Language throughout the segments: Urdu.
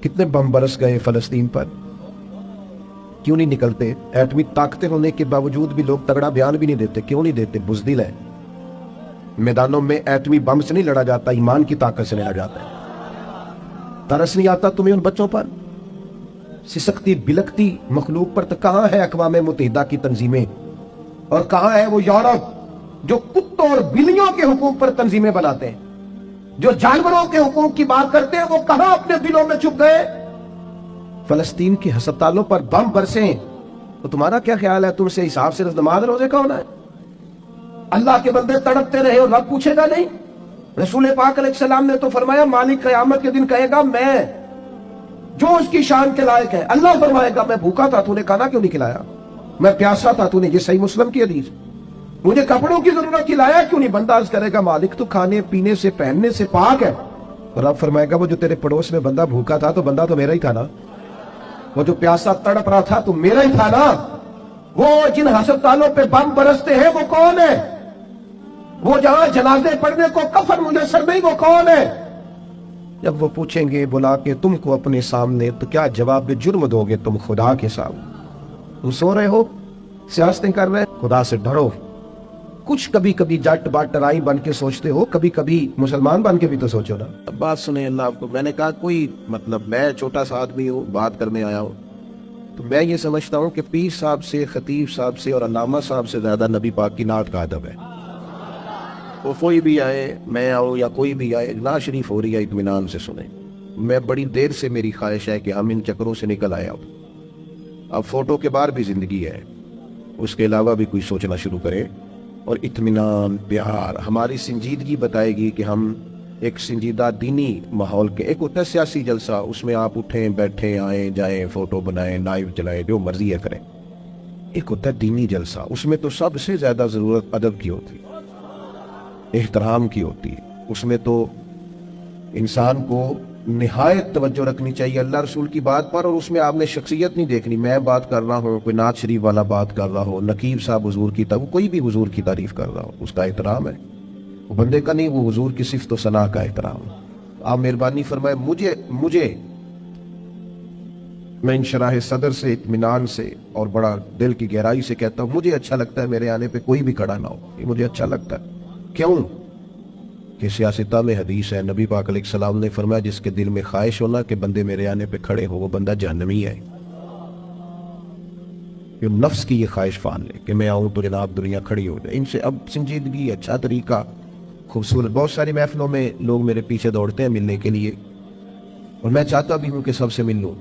کتنے بم برس گئے فلسطین پر، کیوں نہیں نکلتے؟ ایٹمی طاقتیں ہونے کے باوجود بھی لوگ تگڑا بیان بھی نہیں دیتے، کیوں نہیں دیتے؟ بزدل ہے۔ میدانوں میں ایٹمی بم سے نہیں لڑا جاتا، ایمان کی طاقت سے لڑا جاتا ہے۔ ترس نہیں آتا تمہیں ان بچوں پر؟ سسکتی بلکتی مخلوق پر؟ تو کہاں ہے اقوام متحدہ کی تنظیمیں، اور کہاں ہے وہ یورپ جو کتوں اور بلیوں کے حقوق پر تنظیمیں بناتے ہیں، جو جانوروں کے حقوق کی بات کرتے ہیں؟ وہ کہاں اپنے دلوں میں چھپ گئے؟ فلسطین کے ہسپتالوں پر بم برسیں تو تمہارا کیا خیال ہے؟ تم سے حساب صرف نماز روزے کا ہونا ہے؟ اللہ کے بندے تڑپتے رہے اور رب پوچھے گا نہیں؟ رسول پاک علیہ السلام نے تو فرمایا مالک قیامت کے دن کہے گا میں جو اس کی شان کے لائق ہے۔ اللہ فرمائے گا میں بھوکا تھا، تو نے کھانا کیوں نہیں کھلایا؟ میں پیاسا تھا، تو نے، یہ صحیح مسلم کی حدیث، مجھے کپڑوں کی ضرورت تھی، لایا کیوں نہیں؟ بندہ عرض کرے گا مالک تو کھانے پینے سے پہننے سے پاک ہے۔ اور رب فرمائے گا وہ جو تیرے پڑوس میں بندہ بھوکا تھا تو بندہ تو میرا ہی تھا نا، وہ جو پیاسا تڑپ رہا تھا تو میرا ہی تھا نا۔ وہ جن ہسپتالوں پہ بم برستے ہیں وہ کون ہے؟ وہ جہاں جنازے پڑھنے کو کفن میسر نہیں، وہ کون ہے؟ جب وہ پوچھیں گے بلا کے تم کو اپنے سامنے تو کیا جواب جرم دو گے تم خدا کے سامنے؟ تم سو رہے ہو، سیاستیں کر رہے، خدا سے ڈرو۔ کچھ کبھی کبھی جٹ باٹرائی بن کے سوچتے ہو، کبھی کبھی مسلمان بن کے بھی تو سوچو نا۔ اب بات سنیں اللہ آپ کو، میں نے کہا کوئی مطلب میں چھوٹا سا آدمی ہوں، بات کرنے آیا ہوں، تو میں یہ سمجھتا ہوں کہ پیر صاحب سے، خطیب صاحب سے اور علامہ صاحب سے زیادہ نبی پاک کی نعت کا ادب ہے۔ وہ کوئی بھی آئے، میں آؤں یا کوئی بھی آئے، نعت شریف ہو رہی ہے اطمینان سے سنیں۔ میں بڑی دیر سے میری خواہش ہے کہ ہم ان چکروں سے نکل آئے۔ اب فوٹو کے بعد بھی زندگی ہے، اس کے علاوہ بھی کوئی سوچنا شروع کرے، اور اطمینان، پیار، ہماری سنجیدگی بتائے گی کہ ہم ایک سنجیدہ دینی ماحول کے، ایک ہوتا ہے سیاسی جلسہ، اس میں آپ اٹھیں بیٹھیں آئیں جائیں، فوٹو بنائیں، لائیو چلائیں، جو مرضی ہے کریں۔ ایک ہوتا ہے دینی جلسہ، اس میں تو سب سے زیادہ ضرورت ادب کی ہوتی ہے، احترام کی ہوتی ہے، اس میں تو انسان کو نہایت توجہ رکھنی چاہیے اللہ رسول کی بات پر، اور اس میں آپ نے شخصیت نہیں دیکھنی، میں بات کر رہا ہوں، کوئی نعت شریف والا بات کر رہا ہو، نقیب صاحب حضور کی کوئی بھی حضور کی تعریف کر رہا ہو، اس کا احترام ہے، وہ بندے کا نہیں، وہ حضور کی صفت و ثنا کا احترام۔ آپ مہربانی فرمائے مجھے میں انشراح صدر سے، اطمینان سے اور بڑا دل کی گہرائی سے کہتا ہوں، مجھے اچھا لگتا ہے میرے آنے پہ کوئی بھی کھڑا نہ ہو، یہ مجھے اچھا لگتا ہے۔ کیوں کہ سیاستہ میں حدیث ہے، نبی پاک علیہ السلام نے فرمایا جس کے دل میں خواہش ہونا کہ بندے میرے آنے پہ کھڑے ہو، وہ بندہ جہنمی ہے۔ یہ نفس کی یہ خواہش فان لے کہ میں آؤں تو جناب دنیا کھڑی ہو جائے۔ ان سے اب سنجیدگی، اچھا طریقہ، خوبصورت، بہت ساری محفلوں میں لوگ میرے پیچھے دوڑتے ہیں ملنے کے لیے، اور میں چاہتا بھی ہوں کہ سب سے مل لوں،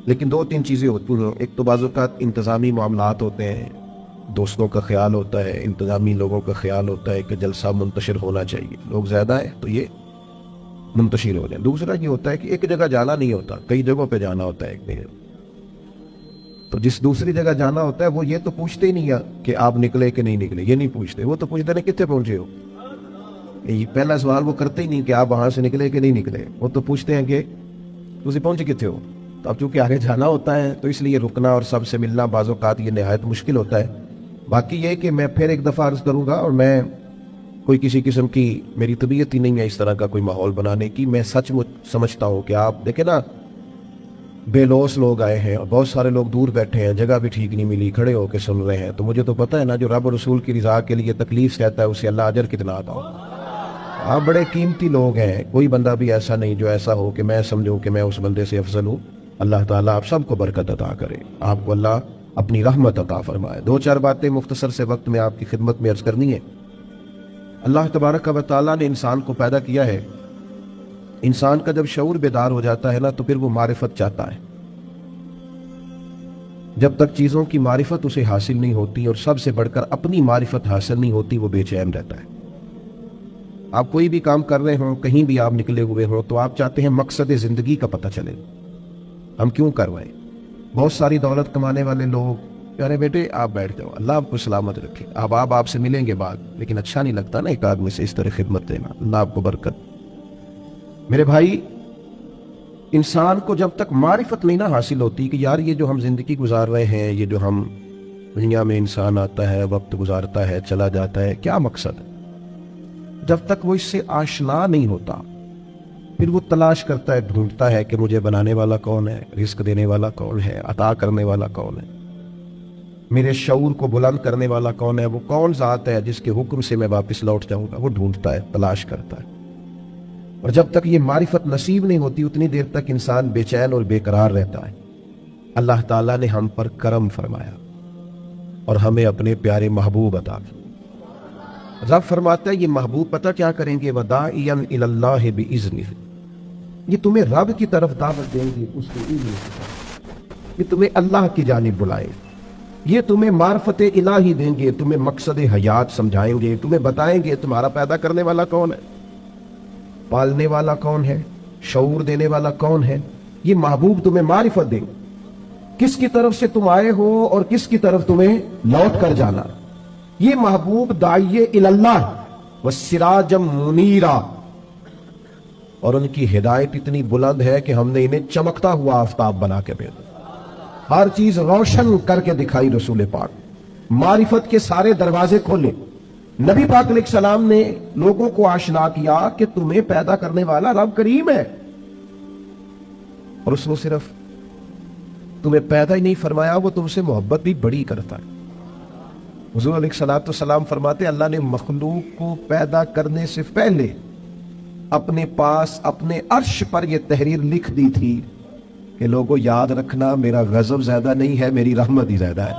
لیکن دو تین چیزیں ہوتی ہیں۔ ایک تو بعض اوقات انتظامی معاملات ہوتے ہیں، دوستوں کا خیال ہوتا ہے، انتظامی لوگوں کا خیال ہوتا ہے کہ جلسہ منتشر ہونا چاہیے، لوگ زیادہ ہیں تو یہ منتشر ہو جائیں۔ دوسرا یہ ہوتا ہے کہ ایک جگہ جانا نہیں ہوتا، کئی جگہوں پہ جانا ہوتا ہے ایک دن، تو جس دوسری جگہ جانا ہوتا ہے وہ یہ تو پوچھتے ہی نہیں ہے کہ آپ نکلے کہ نہیں نکلے، یہ نہیں پوچھتے، وہ تو پوچھتے ہیں کتنے پہنچے ہو۔ یہ پہلا سوال وہ کرتے ہی نہیں کہ آپ وہاں سے نکلے کہ نہیں نکلے، وہ تو پوچھتے ہیں کہ تسی پہنچے کتنے ہو۔ تو اب چونکہ آگے جانا ہوتا ہے تو اس لیے رکنا اور سب سے ملنا بعض اوقات یہ نہایت مشکل ہوتا ہے۔ باقی یہ کہ میں پھر ایک دفعہ عرض کروں گا، اور میں کوئی کسی قسم کی میری طبیعت ہی نہیں ہے اس طرح کا کوئی ماحول بنانے کی، میں سچ سمجھتا ہوں کہ آپ دیکھیں نا، بے لوس لوگ آئے ہیں اور بہت سارے لوگ دور بیٹھے ہیں، جگہ بھی ٹھیک نہیں ملی، کھڑے ہو کے سن رہے ہیں، تو مجھے تو پتہ ہے نا جو رب رسول کی رضا کے لیے تکلیف سہتا ہے اسے اللہ اجر کتنا عطا ہو۔ آپ بڑے قیمتی لوگ ہیں، کوئی بندہ بھی ایسا نہیں جو ایسا ہو کہ میں سمجھوں کہ میں اس بندے سے افضل ہوں۔ اللہ تعالیٰ آپ سب کو برکت عطا کرے، آپ کو اللہ اپنی رحمت عطا فرمائے۔ دو چار باتیں مختصر سے وقت میں آپ کی خدمت میں عرض کرنی ہے۔ اللہ تبارک و تعالیٰ نے انسان کو پیدا کیا ہے، انسان کا جب شعور بیدار ہو جاتا ہے نا تو پھر وہ معرفت چاہتا ہے۔ جب تک چیزوں کی معرفت اسے حاصل نہیں ہوتی اور سب سے بڑھ کر اپنی معرفت حاصل نہیں ہوتی وہ بے چین رہتا ہے۔ آپ کوئی بھی کام کر رہے ہوں، کہیں بھی آپ نکلے ہوئے ہوں تو آپ چاہتے ہیں مقصد زندگی کا پتہ چلے، ہم کیوں کروائیں۔ بہت ساری دولت کمانے والے لوگ پیارے بیٹے آپ بیٹھ جاؤ، اللہ آپ کو سلامت رکھے، آپ سے ملیں گے بعد، لیکن اچھا نہیں لگتا نا ایک آدمی سے اس طرح خدمت دینا، اللہ آپ کو برکت۔ میرے بھائی، انسان کو جب تک معرفت نہیں نہ حاصل ہوتی کہ یار یہ جو ہم زندگی گزار رہے ہیں، یہ جو ہم دنیا میں انسان آتا ہے، وقت گزارتا ہے، چلا جاتا ہے، کیا مقصد ہے، جب تک وہ اس سے آشنا نہیں ہوتا پھر وہ تلاش کرتا ہے، ڈھونڈتا ہے کہ مجھے بنانے والا کون ہے، رزق دینے والا کون ہے، عطا کرنے والا کون ہے، میرے شعور کو بلند کرنے والا کون ہے، وہ کون ذات ہے جس کے حکم سے میں واپس لوٹ جاؤں گا۔ وہ ڈھونڈتا ہے، تلاش کرتا ہے، اور جب تک یہ معرفت نصیب نہیں ہوتی اتنی دیر تک انسان بے چین اور بے قرار رہتا ہے۔ اللہ تعالیٰ نے ہم پر کرم فرمایا اور ہمیں اپنے پیارے محبوب عطا کیے۔ رب فرماتا ہے یہ محبوب پتہ کیا کریں گے، وَدَاعِيًا إِلَى اللَّهِ بِإِذْنِهِ، یہ تمہیں رب کی طرف دعوت دیں گے، اس کے اذن سے، یہ تمہیں اللہ کی جانب بلائیں، یہ تمہیں معرفت الہی دیں گے، تمہیں مقصد حیات سمجھائیں گے، تمہیں بتائیں گے تمہارا پیدا کرنے والا کون ہے، پالنے والا کون ہے، شعور دینے والا کون ہے۔ یہ محبوب تمہیں معرفت دیں گے، کس کی طرف سے تم آئے ہو اور کس کی طرف تمہیں لوٹ کر جانا۔ یہ محبوب داعیے اللہ والسراج منیرا، اور ان کی ہدایت اتنی بلند ہے کہ ہم نے انہیں چمکتا ہوا آفتاب بنا کے بھیجا، ہر چیز روشن کر کے دکھائی۔ رسول پاک معرفت کے سارے دروازے کھولے، نبی پاک علیہ السلام نے لوگوں کو آشنا کیا کہ تمہیں پیدا کرنے والا رب کریم ہے، اور اس نے صرف تمہیں پیدا ہی نہیں فرمایا، وہ تم سے محبت بھی بڑی کرتا ہے۔ حضور علیہ السلام فرماتے اللہ نے مخلوق کو پیدا کرنے سے پہلے اپنے پاس اپنے عرش پر یہ تحریر لکھ دی تھی کہ لوگوں یاد رکھنا میرا غضب زیادہ نہیں ہے، میری رحمت ہی زیادہ ہے،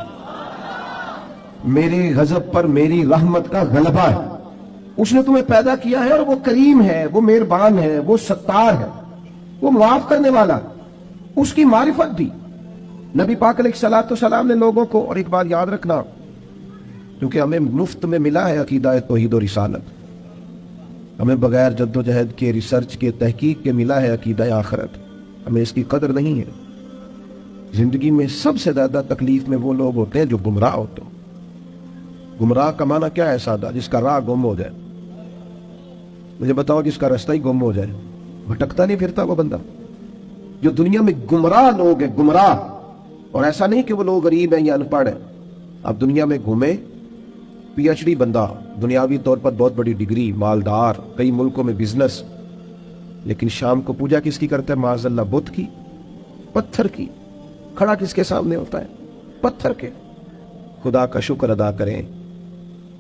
میرے غضب پر میری رحمت کا غلبہ ہے۔ اس نے تمہیں پیدا کیا ہے اور وہ کریم ہے، وہ مہربان ہے، وہ ستار ہے، وہ معاف کرنے والا، اس کی معرفت دی نبی پاک علیہ السلام نے لوگوں کو۔ اور ایک بات یاد رکھنا، کیونکہ ہمیں مفت میں ملا ہے عقیدہ توحید و رسالت، ہمیں بغیر جد و جہد کے، ریسرچ کے، تحقیق کے ملا ہے عقیدہ آخرت، ہمیں اس کی قدر نہیں ہے۔ زندگی میں سب سے زیادہ تکلیف میں وہ لوگ ہوتے ہیں جو گمراہ ہوتے ہیں۔ گمراہ کا معنی کیا ہے سادہ؟ جس کا راہ گم ہو جائے۔ مجھے بتاؤ جس کا رستہ ہی گم ہو جائے، بھٹکتا نہیں پھرتا وہ بندہ۔ جو دنیا میں گمراہ لوگ ہیں، گمراہ، اور ایسا نہیں کہ وہ لوگ غریب ہیں یا ان پڑھ ہیں، اب دنیا میں گھومے، پی ایچ ڈی بندہ، دنیاوی طور پر بہت بڑی ڈگری، مالدار، کئی ملکوں میں بزنس، لیکن شام کو پوجا کس کی کرتا ہے؟ معاذ اللہ بت کی، پتھر کی۔ کھڑا کس کے سامنے ہوتا ہے؟ پتھر کے۔ خدا کا شکر ادا کریں،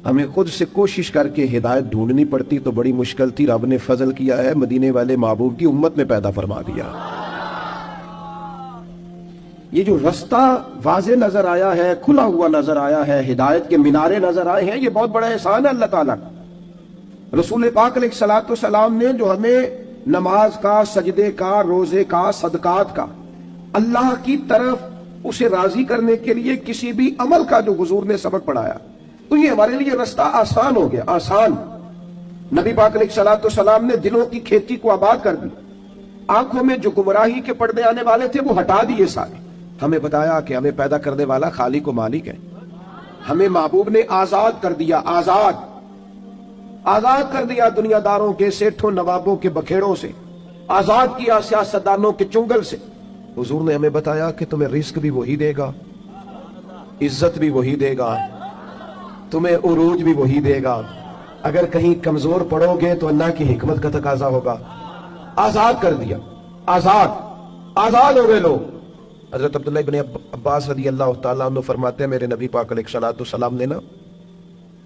ہمیں خود سے کوشش کر کے ہدایت ڈھونڈنی پڑتی تو بڑی مشکل تھی، رب نے فضل کیا ہے، مدینے والے محبوب کی امت میں پیدا فرما دیا۔ یہ جو رستہ واضح نظر آیا ہے، کھلا ہوا نظر آیا ہے، ہدایت کے مینارے نظر آئے ہیں، یہ بہت بڑا احسان ہے اللہ تعالیٰ کا۔ رسول پاک علیہ السلام نے جو ہمیں نماز کا، سجدے کا، روزے کا، صدقات کا، اللہ کی طرف اسے راضی کرنے کے لیے کسی بھی عمل کا جو حضور نے سبق پڑھایا، تو یہ ہمارے لیے رستہ آسان ہو گیا، آسان۔ نبی پاک علیہ السلام نے دلوں کی کھیتی کو آباد کر دی، آنکھوں میں جو گمراہی کے پردے آنے والے تھے وہ ہٹا دیے سارے۔ ہمیں بتایا کہ ہمیں پیدا کرنے والا خالق و مالک ہے، ہمیں محبوب نے آزاد کر دیا، آزاد کر دیا دنیا داروں کے، سیٹھوں نوابوں کے بکھیڑوں سے، آزاد کیا سیاستدانوں کے چنگل سے۔ حضور نے ہمیں بتایا کہ تمہیں رزق بھی وہی دے گا، عزت بھی وہی دے گا، تمہیں عروج بھی وہی دے گا، اگر کہیں کمزور پڑو گے تو اللہ کی حکمت کا تقاضا ہوگا۔ آزاد کر دیا، آزاد ہو گئے لوگ۔ حضرت عبداللہ ابن عباس رضی اللہ تعالیٰ عنہ فرماتے ہیں میرے نبی پاک علیہ السلام نے نا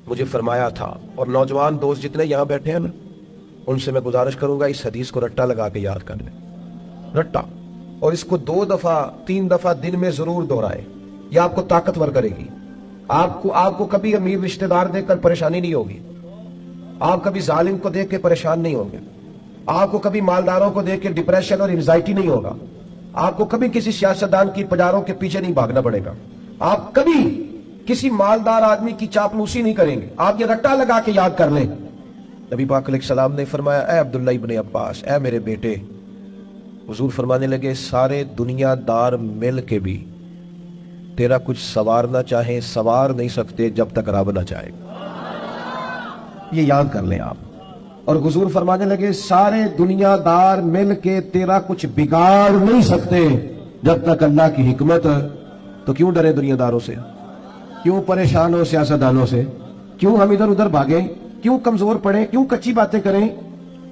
مجھے فرمایا تھا، اور نوجوان دوست جتنے یہاں بیٹھے ہیں نا ان سے میں گزارش کروں گا اس حدیث کو رٹا لگا کے یاد کر لیں، رٹا، اور اس کو 2 دفعہ 3 دفعہ دن میں ضرور دہرائے، یہ آپ کو طاقتور کرے گی۔ آپ کو کبھی امیر رشتہ دار دیکھ کر پریشانی نہیں ہوگی، آپ کبھی ظالم کو دیکھ کے پریشان نہیں ہوں گے، آپ کو کبھی مالداروں کو دیکھ کے ڈپریشن اور انزائٹی نہیں ہوگا، آپ کو کبھی کسی سیاستدان کی پجاروں کے پیچھے نہیں بھاگنا پڑے گا، آپ کبھی کسی مالدار آدمی کی چاپلوسی نہیں کریں گے۔ آپ یہ رٹا لگا کے یاد کر لیں۔ نبی پاک علیہ السلام نے فرمایا اے عبداللہ ابن عباس، اے میرے بیٹے، حضور فرمانے لگے سارے دنیا دار مل کے بھی تیرا کچھ سوارنا چاہیں سوار نہیں سکتے جب تک رب نہ چاہے۔ یہ یاد کر لیں آپ۔ اور حضور فرمانے لگے سارے دنیا دار مل کے تیرا کچھ بگاڑ نہیں سکتے جب تک اللہ کی حکمت۔ تو کیوں ڈرے دنیا داروں سے؟ کیوں پریشان ہو سیاستدانوں سے؟ کیوں ہم ادھر ادھر بھاگیں؟ کیوں کمزور پڑیں؟ کیوں کچی باتیں کریں؟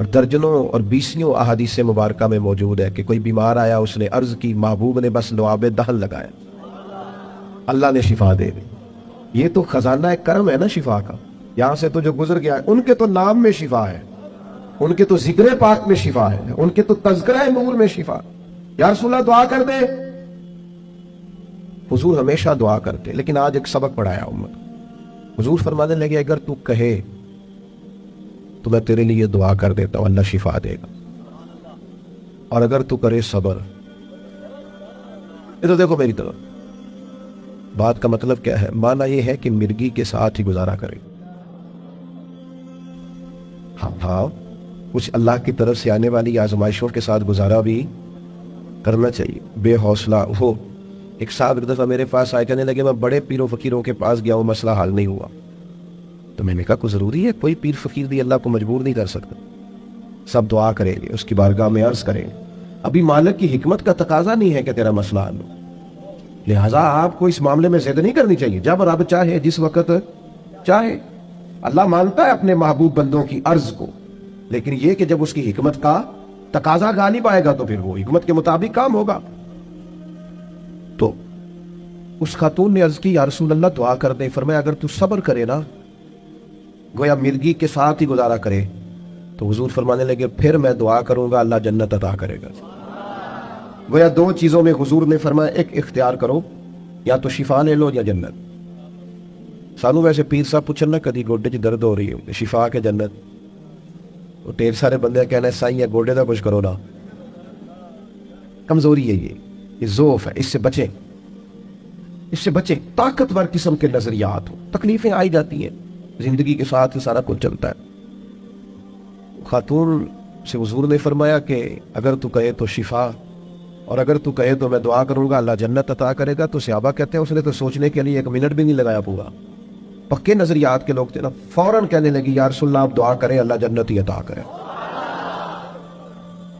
اور درجنوں اور بیسیوں احادیث مبارکہ میں موجود ہے کہ کوئی بیمار آیا، اس نے عرض کی، محبوب نے بس لعاب دہن لگایا، اللہ نے شفا دے دی۔ یہ تو خزانہ کرم ہے نا شفا کا۔ یہاں سے تو جو گزر گیا ہے، ان کے تو نام میں شفا ہے، ان کے تو ذکر پاک میں شفا ہے، ان کے تو تذکرہ نور میں شفا۔ یا رسول اللہ دعا کر دے، حضور ہمیشہ دعا کرتے، لیکن آج ایک سبق پڑھایا امت۔ حضور فرمانے لگے اگر تو کہے تو میں تیرے لیے دعا کر دیتا ہوں، اللہ شفا دے گا، اور اگر تو کرے صبر۔ یہ تو دیکھو میری طرف، بات کا مطلب کیا ہے؟ معنی یہ ہے کہ مرگی کے ساتھ ہی گزارا کرے۔ ہاں کچھ اللہ کی طرف سے آنے والی آزمائشوں کے ساتھ گزارا بھی کرنا چاہیے۔ بے حوصلہ ہو، ایک صاحب ایک دفعہ میرے پاس آئے، کہنے لگے میں بڑے پیر و فقیروں کے پاس گیا ہوں، مسئلہ حل نہیں ہوا۔ تو میں نے کہا کوئی ضروری ہے؟ کوئی پیر فقیر بھی اللہ کو مجبور نہیں کر سکتا، سب دعا کریں گے، اس کی بارگاہ میں عرض کریں گے۔ ابھی مالک کی حکمت کا تقاضا نہیں ہے کہ تیرا مسئلہ حل ہو، لہٰذا آپ کو اس معاملے میں زد نہیں کرنی چاہیے، جب رب چاہے، جس وقت چاہے۔ اللہ مانتا ہے اپنے محبوب بندوں کی عرض کو، لیکن یہ کہ جب اس کی حکمت کا تقاضا غالب آئے گا تو پھر وہ حکمت کے مطابق کام ہوگا۔ تو اس خاتون نے عرض کی یا رسول اللہ دعا کر دے۔ فرمایا اگر تو صبر کرے نا، گویا مرگی کے ساتھ ہی گزارا کرے، تو حضور فرمانے لگے پھر میں دعا کروں گا، اللہ جنت عطا کرے گا۔ گویا دو چیزوں میں حضور نے فرمایا ایک اختیار کرو، یا تو شفا لے لو یا جنت۔ سانو ویسے پیر صاحب پوچھنا کدی گوڈے چ درد ہو رہی ہے، شفا کے جنت؟ تو ڈھیر سارے بندے کہنا ہے سائیں گوڈے دا کچھ کرو نا، کمزوری ہے، یہ ضعف ہے، اس سے بچیں، اس سے بچیں۔ طاقتور قسم کے نظریات ہو، تکلیفیں آئی جاتی ہیں، زندگی کے ساتھ سارا کچھ چلتا ہے۔ خاتون سے حضور نے فرمایا کہ اگر تو کہے تو شفا، اور اگر تو کہے تو میں دعا کروں گا اللہ جنت عطا کرے گا۔ تو صحابہ کہتے ہیں اس نے تو سوچنے کے لیے ایک منٹ بھی نہیں لگایا، پورا پکے نظریات کے لوگ تھے نا، فوراً کہنے لگی یا رسول اللہ آپ دعا کریں اللہ جنت ہی عطا کرے۔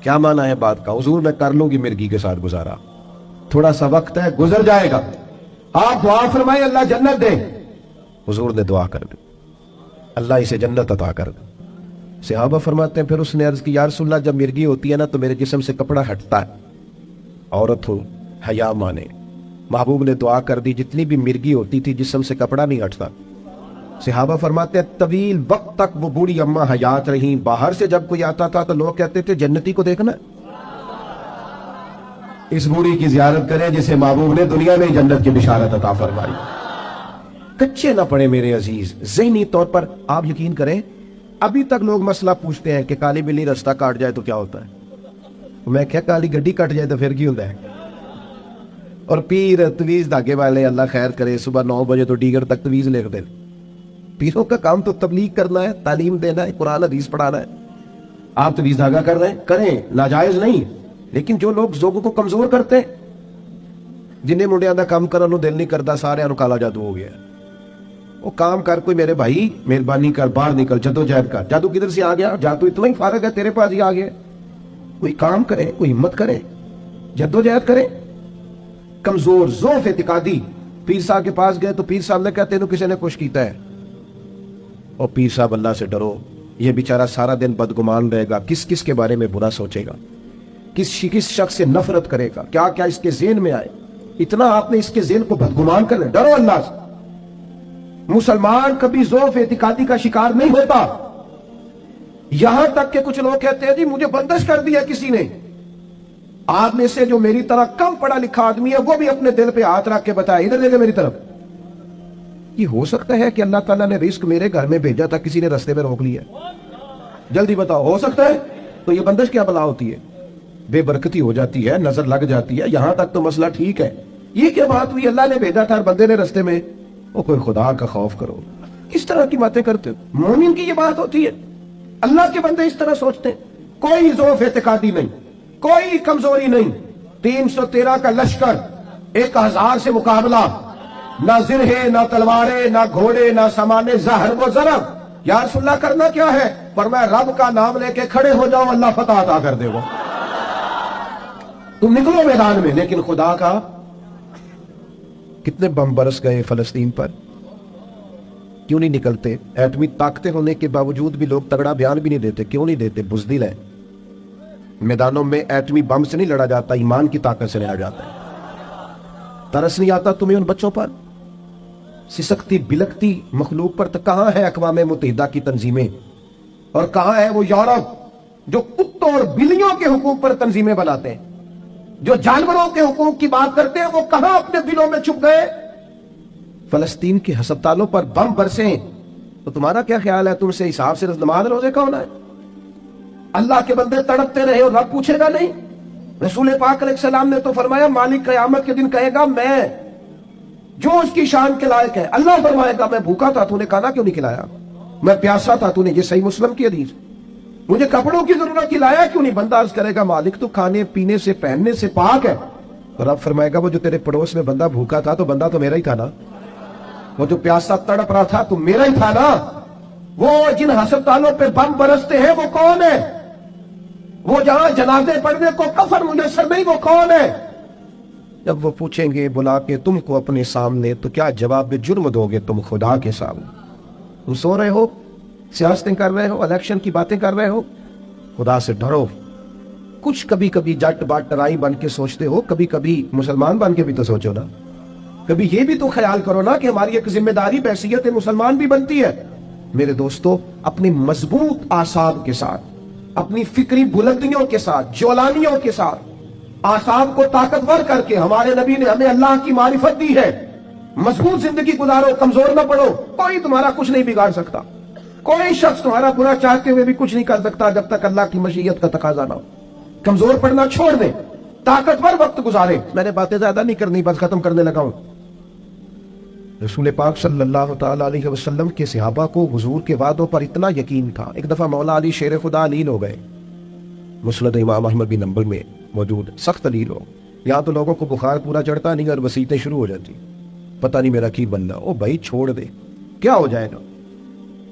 کیا معنی ہے بات کا؟ حضور میں کر لوں گی مرگی کے ساتھ گزارا، تھوڑا سا وقت ہے، گزر جائے گا، آپ دعا فرمائیں اللہ جنت دے۔ حضور نے دعا کر دی، اللہ اسے جنت عطا کر دی۔ صحابہ فرماتے ہیں پھر اس نے عرض کی یا رسول اللہ جب مرگی ہوتی ہے نا تو میرے جسم سے کپڑا ہٹتا ہے، عورت ہو حیا مانے۔ محبوب نے دعا کر دی جتنی بھی مرگی ہوتی تھی جسم سے کپڑا نہیں ہٹتا۔ صحابہ فرماتے ہیں طویل وقت تک وہ بوڑھی اماں حیات رہیں، باہر سے جب کوئی آتا تھا تو لوگ کہتے تھے جنتی کو دیکھنا، اس بوڑھی کی زیارت کریں جسے محبوب نے دنیا میں جنت کی بشارت عطا فرمائی۔ کچے نہ پڑے میرے عزیز، ذہنی طور پر آپ یقین کریں ابھی تک لوگ مسئلہ پوچھتے ہیں کہ کالی بلی رستہ کاٹ جائے تو کیا ہوتا ہے؟ میں کیا کالی گڈی کٹ جائے تو پھر کی ہوتا ہے؟ اور پیر تویز دھاگے والے اللہ خیر کرے صبح 9 بجے تو ڈیگر تک تویز لکھ دیں۔ پیروں کا کام تو تبلیغ کرنا ہے، تعلیم دینا ہے، قرآن حدیث پڑھانا ہے۔ آپ تویز دھاگا کر رہے ہیں، کریں، ناجائز نہیں، لیکن جو لوگ لوگوں کو کمزور کرتے ہیں، جنہیں منڈیاں دا کام کرن نو دل نہیں کرتا، سارے انو کالا جادو ہو گیا، وہ کام کر کوئی میرے بھائی، مہربانی کر، باہر نکل، جدوجہد کر۔ جادو کدھر سے آ گیا؟ جادو اتنا ہی فارغ ہے تیرے پاس ہی آ گیا۔ کوئی کام کرے، کوئی ہمت کرے، جدوجہد کرے۔ کمزور ضعف اعتقادی پیر صاحب کے پاس گئے تو پیر صاحب نے کہتے ہیں کسی نے کچھ کیتا ہے، اور پیر صاحب اللہ سے ڈرو، یہ بیچارہ سارا دن بدگمان رہے گا، کس کس کے بارے میں برا سوچے گا، کس شخص سے نفرت کرے گا، کیا کیا اس کے ذہن میں آئے، اتنا آپ نے اس کے ذہن کو بدگمان کر لیا۔ ڈرو اللہ سے۔ مسلمان کبھی ضعف اعتقادی کا شکار نہیں ہوتا، یہاں تک کہ کچھ لوگ کہتے ہیں جی مجھے بندش کر دیا کسی نے۔ آپ میں سے جو میری طرح کم پڑھا لکھا آدمی ہے وہ بھی اپنے دل پہ ہاتھ رکھ کے بتائے ادھر دیکھے میری طرف، یہ ہو سکتا ہے کہ اللہ تعالیٰ نے رزق میرے گھر میں بھیجا تھا، کسی نے رستے میں روک لیا؟ جلدی بتاؤ، ہو سکتا ہے؟ تو یہ بندش کیا بلا ہوتی ہے؟ بے برکتی ہو جاتی ہے، نظر لگ جاتی ہے، یہاں تک تو مسئلہ ٹھیک ہے۔ یہ کیا بات ہوئی؟ اللہ نے بھیجا تھا اور بندے نے رستے میں، وہ کوئی خدا کا خوف کرو، اس طرح کی باتیں کرتے ہو۔ مومن کی یہ بات ہوتی ہے، اللہ کے بندے اس طرح سوچتے ہیں۔ کوئی ضعف اعتقادی نہیں، کوئی کمزوری نہیں۔ 313 کا لشکر، 1000 سے مقابلہ، نہ زرہیں، نہ تلواریں، نہ گھوڑے، نہ سامان زہر و ضرب۔ یا رسول اللہ کرنا کیا ہے؟ فرمایا رب کا نام لے کے کھڑے ہو جاؤ، اللہ فتح عطا کر دے گا۔ تم نکلو میدان میں، لیکن خدا کا۔ کتنے بم برس گئے فلسطین پر، کیوں نہیں نکلتے؟ ایٹمی طاقتیں ہونے کے باوجود بھی لوگ تگڑا بیان بھی نہیں دیتے. کیوں نہیں دیتے؟ بزدل ہے. میدانوں میں ایٹمی بم سے نہیں لڑا جاتا، ایمان کی طاقت سے لڑا جاتا ہے. ترس نہیں آتا تمہیں ان بچوں پر؟ سسکتی بلکتی مخلوق پر؟ تو کہاں ہے اقوام متحدہ کی تنظیمیں؟ اور کہاں ہے وہ یورپ جو کتوں اور بلیوں کے حقوق پر تنظیمیں بناتے ہیں، جو جانوروں کے حقوق کی بات کرتے ہیں؟ وہ کہاں اپنے دلوں میں چھپ گئے؟ فلسطین کے ہسپتالوں پر بم برسیں تو تمہارا کیا خیال ہے؟ تم سے حساب سے نماز روزے کا ہونا ہے؟ اللہ کے بندے تڑپتے رہے اور رب پوچھے گا نہیں؟ رسول پاک علیہ السلام نے تو فرمایا مالک قیامت کے دن کہے گا میں جو اس کی شان کے لائق ہے. اللہ فرمائے گا میں بھوکا تھا، تو نے کھانا کیوں نہیں کھلایا؟ میں پیاسا تھا، تو نے، یہ صحیح مسلم کی حدیث، مجھے کپڑوں کی ضرورت تھی، لایا کیوں نہیں؟ بندہ عرض کرے گا مالک تو کھانے پینے سے پہننے سے پاک ہے. اور رب فرمائے گا وہ جو تیرے پڑوس میں بندہ بھوکا تھا تو بندہ تو میرا ہی تھا نا، وہ جو پیاسا تڑپ رہا تھا تو میرا ہی تھا نا. وہ جن ہسپتالوں پہ بم برستے ہیں وہ کون ہے؟ وہ جہاں جنازے پڑھنے کو کفن میسر نہیں، وہ کون ہے؟ جب وہ پوچھیں گے بلا کے تم کو اپنے سامنے تو کیا جواب جرم دو گے تم خدا کے سامنے؟ تم سو رہے ہو، سیاستیں کر رہے ہو، الیکشن کی باتیں کر رہے ہو؟ خدا سے ڈرو. کچھ کبھی کبھی جٹ بات ٹرائی بن کے سوچتے ہو، کبھی کبھی مسلمان بن کے بھی تو سوچو نا. کبھی یہ بھی تو خیال کرو نا کہ ہماری ایک ذمہ داری بحیثیت مسلمان بھی بنتی ہے. میرے دوستو، اپنی مضبوط اعصاب کے ساتھ، اپنی فکری بلندیوں کے ساتھ، جولانیوں کے ساتھ اعصاب کو طاقتور کر کے ہمارے نبی نے ہمیں اللہ کی معرفت دی ہے. مضبوط زندگی گزارو، کمزور نہ پڑو. کوئی تمہارا کچھ نہیں بگاڑ سکتا، کوئی شخص تمہارا برا چاہتے ہوئے بھی کچھ نہیں کر سکتا جب تک اللہ کی مشیت کا تقاضا نہ ہو. کمزور پڑنا چھوڑ دیں، طاقتور وقت گزارے. میں نے باتیں زیادہ نہیں کرنی، بس ختم کرنے لگا ہوں. رسول پاک صلی اللہ تعالی علیہ وسلم کے صحابہ کو حضور کے وعدوں پر اتنا یقین تھا. ایک دفعہ مولا علی شیر خدا علیل ہو گئے، مسند امام احمد بن حنبل میں موجود، سخت علیل ہو. یہاں تو لوگوں کو بخار پورا چڑھتا نہیں اور وسیعتیں شروع ہو جاتی، پتہ نہیں میرا کی بننا. او بھائی چھوڑ دے، کیا ہو جائے گا؟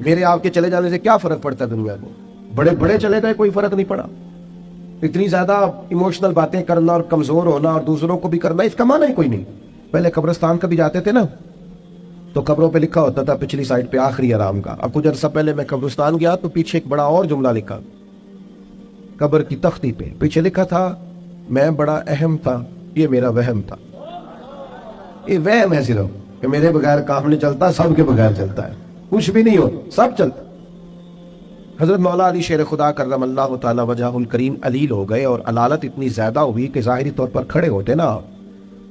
میرے آپ کے چلے جانے سے کیا فرق پڑتا ہے دنیا کو؟ بڑے بڑے چلے گئے، کوئی فرق نہیں پڑا. اتنی زیادہ ایموشنل باتیں کرنا اور کمزور ہونا اور دوسروں کو بھی کرنا، اس کا معنی ہی کوئی نہیں. پہلے قبرستان کبھی جاتے تھے نا تو قبروں پہ لکھا ہوتا تھا پچھلی سائڈ پہ آخری آرام کا. اب کچھ عرصہ پہلے میں قبرستان گیا تو پیچھے ایک بڑا اور جملہ لکھا، قبر کی تختی پہ پیچھے لکھا تھا میں بڑا اہم تھا، یہ میرا وہم تھا. یہ وہم ہے صرف کہ میرے بغیر کام نہیں چلتا، سب کے بغیر چلتا ہے. کچھ بھی نہیں ہو، سب چلتا. حضرت مولا علی شیر خدا کرم اللہ تعالی وجہ الکریم علیل ہو گئے اور علالت اتنی زیادہ ہوئی کہ ظاہری طور پر کھڑے ہوتے نا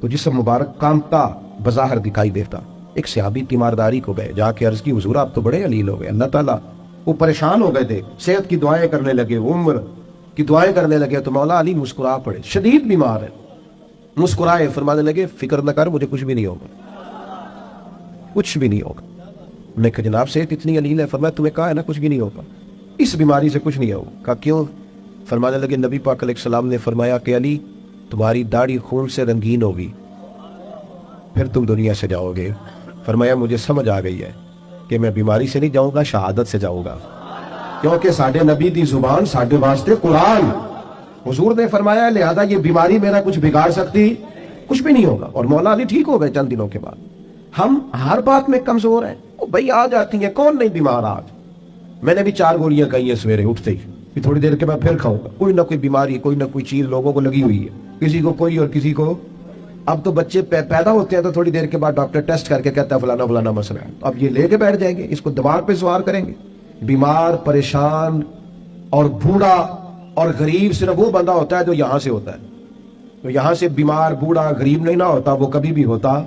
تو جسم مبارک کامتا بظاہر دکھائی دیتا. ایک صحابی تیمارداری کو گئے، جا کے عرض کی حضور آپ تو بڑے علیل ہو گئے اللہ تعالیٰ. وہ پریشان ہو گئے تھے، صحت کی دعائیں کرنے لگے، عمر کی دعائیں کرنے لگے. تو مولا علی مسکرا پڑے، شدید بیمار ہے، مسکرائے، فرمانے لگے فکر نہ کر، مجھے کچھ بھی نہیں ہوگا، کچھ بھی نہیں ہوگا. میں نے کہا جناب صحت اتنی علیل ہے؟ فرمایا تمہیں کہا ہے نا کچھ بھی نہیں ہوگا، اس بیماری سے کچھ نہیں ہوگا. کہا کیوں؟ فرمانے لگے نبی پاک علیہ السلام نے فرمایا کہ علی تمہاری داڑھی خون سے رنگین ہوگی، پھر تم دنیا سے جاؤ گے. فرمایا مجھے سمجھ آ گئی ہے کہ میں بیماری سے نہیں جاؤں گا، شہادت سے جاؤں گا، کیونکہ ساڈے نبی دی زبان ساڈے واسطے قرآن. حضور نے فرمایا لہذا یہ بیماری میرا کچھ بگاڑ سکتی، کچھ بھی نہیں ہوگا. اور مولا علی ٹھیک ہو گئے چند دنوں کے بعد. ہم ہر بات میں کمزور ہیں، بھائی آ جاتی ہیں، کون نہیں بیمار آج؟ میں نے بھی 4 گولیاں کھائی ہیں سویرے اٹھتے ہی، تھوڑی دیر کے بعد پھر کھاؤں گا. کوئی نہ کوئی بیماری، کوئی نہ کوئی چیز لوگوں کو لگی ہوئی ہے، کسی کو کوئی اور کسی کو. اب تو بچے پیدا ہوتے ہیں تو تھوڑی دیر کے بعد ڈاکٹر ٹیسٹ کر کے کہتا ہے فلانا فلانا مسئلہ ہے. اب یہ لے کے بیٹھ جائیں گے، اس کو دماغ پہ سوار کریں گے. بیمار، پریشان اور بوڑھا اور غریب صرف وہ بندہ ہوتا ہے جو یہاں سے ہوتا ہے. تو یہاں سے بیمار، بوڑھا، غریب نہیں نہ ہوتا، وہ کبھی بھی ہوتا.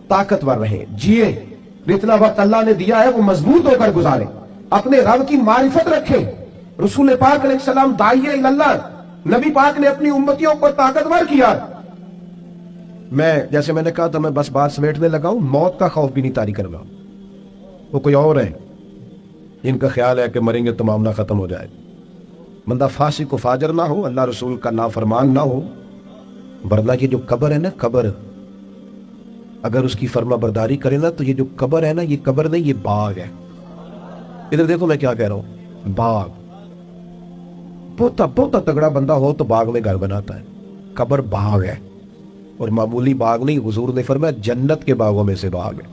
طاقتور رہیں، جیے، جتنا وقت اللہ نے دیا ہے وہ مضبوط ہو کر گزارے، اپنے رب کی معرفت رکھیں. رسول پاک علیہ السلام داعیہ اللہ، نبی پاک نے اپنی امتیوں کو طاقتور کیا. میں جیسے میں نے کہا تھا میں بس بات سمیٹنے لگا ہوں. موت کا خوف بھی نہیں طاری کر رہا، وہ کوئی اور ہے جن کا خیال ہے کہ مریں گے تو معاملہ ختم ہو جائے. بندہ فاسق و فاجر نہ ہو، اللہ رسول کا نافرمان نہ ہو، ورنہ یہ جو قبر ہے نا، قبر اگر اس کی فرما برداری کرے نا تو یہ جو قبر ہے نا، یہ قبر نہیں، یہ باغ ہے. ادھر دیکھو میں کیا کہہ رہا ہوں، باغ. بہت تگڑا بندہ ہو تو باغ میں گھر بناتا ہے. قبر باغ ہے، اور معمولی باغ نہیں. حضور نے فرمایا جنت کے باغوں میں سے باغ ہے.